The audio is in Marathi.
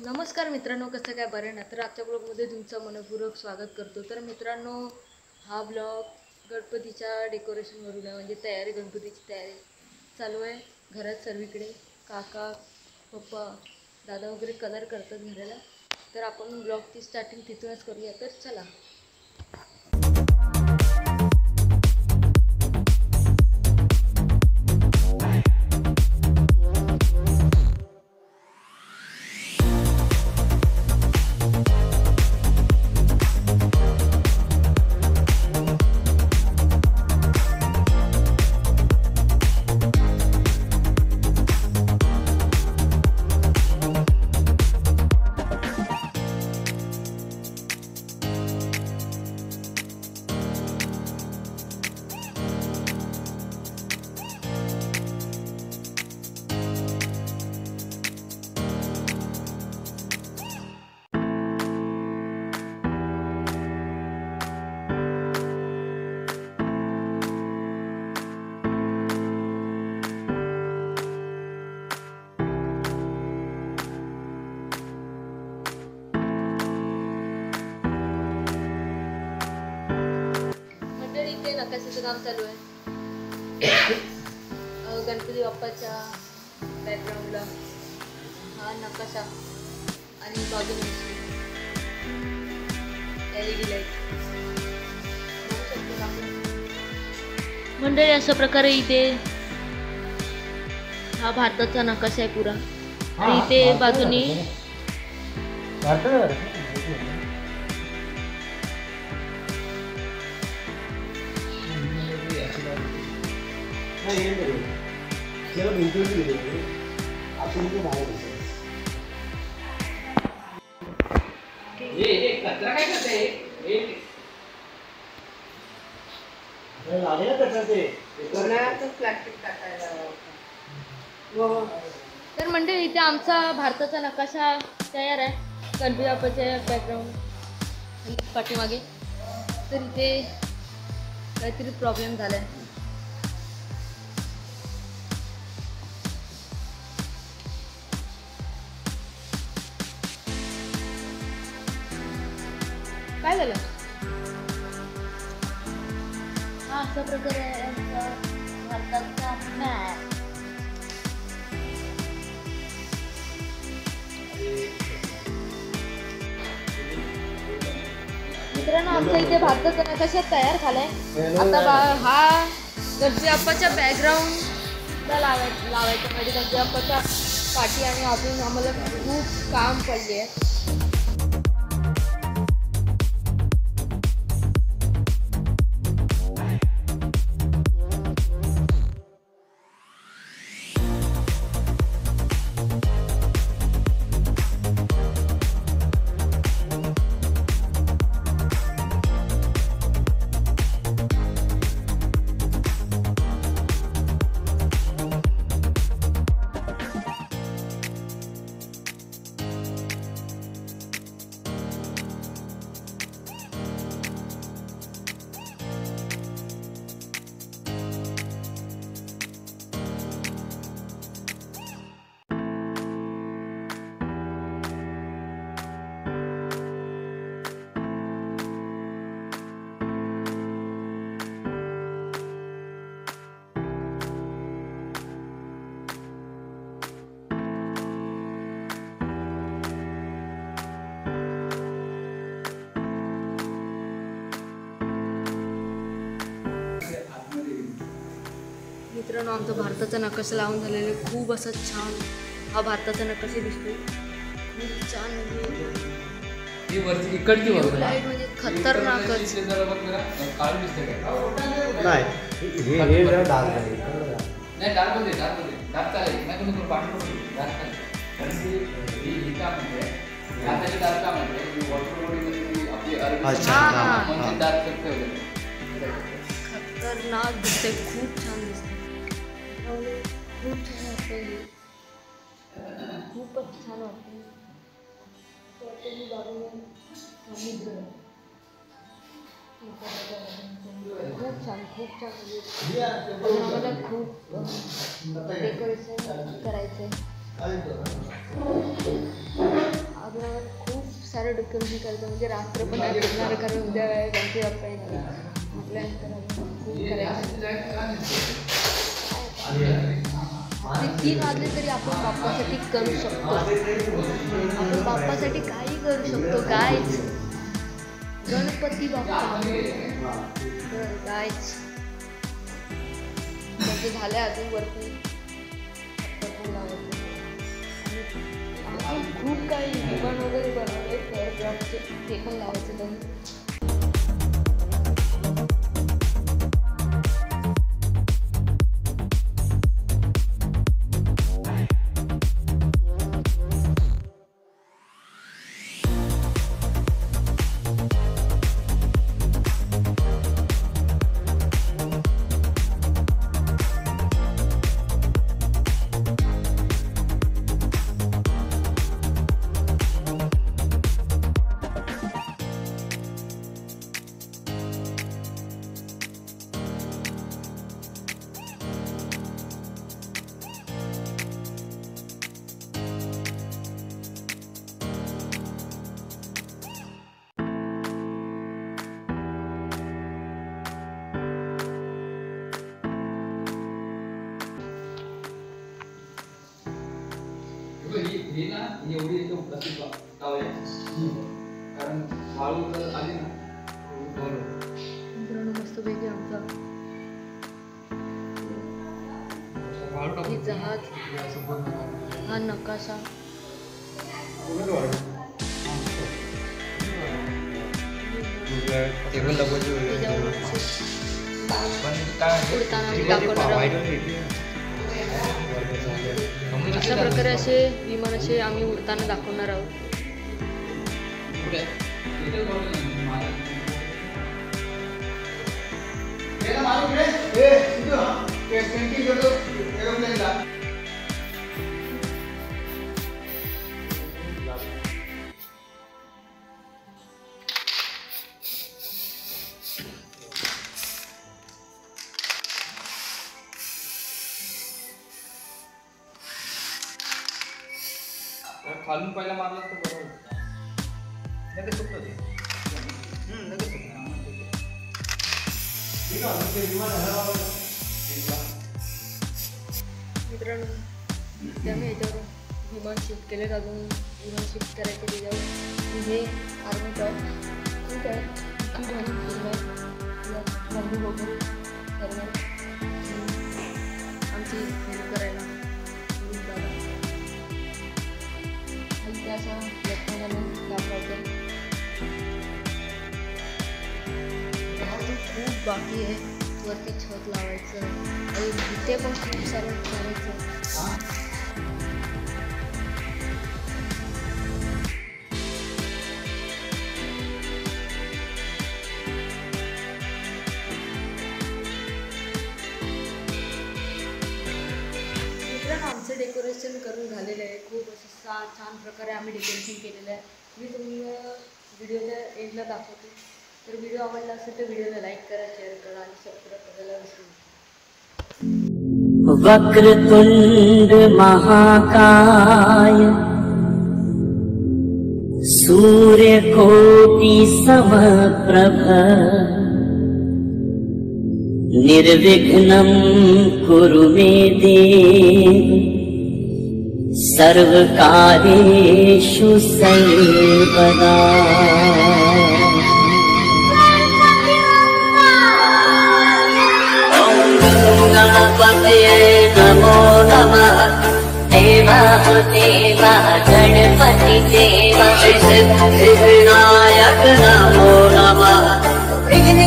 नमस्कार मित्रांनो, कसं काय बरं ना? तर आजच्या ब्लॉगमध्ये तुमचं मनपूर्वक स्वागत करतो. तर मित्रांनो, हा ब्लॉग गणपतीच्या डेकोरेशनवरून आहे, म्हणजे गणपतीची तयारी चालू आहे घरात सर्वीकडे. काका, पप्पा, दादा वगैरे कलर करतात घराला. तर आपण ब्लॉगची स्टार्टिंग तिथूनच करूया. तर चला. इथे नकाशाचं काम चालू आहे. गणपती बाप्पाच्या बॅकग्राऊंडला हा नकाशा आणि बाजूने LED लाईट मंडळी. अशा प्रकारे इथे हा भारताचा नकाशा आहे पुरा. आणि इथे बाजूनी तर म्हणजे इथे आमचा भारताचा नकाशा तयार आहे गणपती बाप्पाच्या बॅकग्राऊंड पाठीमागे. तर इथे काहीतरी प्रॉब्लेम झालाय. काय झालं? हा अशा प्रकारे भारताचा मॅप. मित्रांनो, आमच्या इथे भारताचा नकाशा तयार झालाय. आता हा गणपती बाप्पाच्या बॅकग्राऊंडला लावायचं म्हणजे गणपती बाप्पाच्या पाठी. आणि आपण आम्हाला खूप काम पडले आहे. मित्रांनो, आमचा भारताचा नकाशा लावून झालेला खूप असा छान हा भारताचा नकाशा दिसतोय. खूप छान म्हणजे लाईट म्हणजे खतरनाकच. खतरनाक दिसते, खूप छान दिसते. खूप छान वाटतं, खूपच छान वाटतं. खूप छान आम्हाला खूप डेकोरेशन करायचं आहे. रात्रभर डेकोरेशन करायचं म्हणजे रात्र पण नाही फिरणार, कारण उद्या गणपती बाप्पा येणार आपल्यानंतर खूप करायचं. 3 वाजले तरी आपण बाप्पासाठी करू शकतो, आपण बाप्पासाठी काही करू शकतो गायच. गणपती बाप्पा गायच म्हणजे झालं अजून वरती अजून खूप काही रिबन वगैरे बनवले फेअरक्राफ्टचे, ते पण लावायचे त्यांनी. हे ना एवढी एकदम प्रसिद्ध कारण वाळू आली ना मित्रांनो मस्तपैकी आमचा जहाज, हा नकाशा अशा प्रकारे असे विमान असे आम्ही उडताना दाखवणार आहोत. खालून पहिला मारला तर बरोबर लगेच सुटलं ते. मित्रांनो त्यामुळे याच्यावर विमान शिफ्ट केले, अजून विमान शिफ्ट करायचं त्याच्यावर. हे आर्मी टॉप ठीक आहे, की बंदूक वगैरे सर्व आमची हेल्प करायला असं दाखवते. खूप बाकी आहे, वरती छत लावायचं आणि इथे पण खूप सारं करायचं. आमचं डेकोरेशन करून झालेलं आहे, खूप असं छान प्रकारे आम्ही डेकोरेशन केलेलं आहे. मी तुम्हाला व्हिडिओच्या एंडला दाखवते. तर व्हिडिओ आवडला असेल तर व्हिडिओला लाईक करा, शेअर करा आणि सबस्क्राईब करायला विसरू नका. वक्रतुंड महाकाय सूर्यकोटि समप्रभ निर्विघ्नं कुरु मे देव सर्वकार्येषु सर्वदा. गणपतये नमो नमः. देवः देवः गणपति देवः सिद्धिविनायक नमो नमः. विघ्न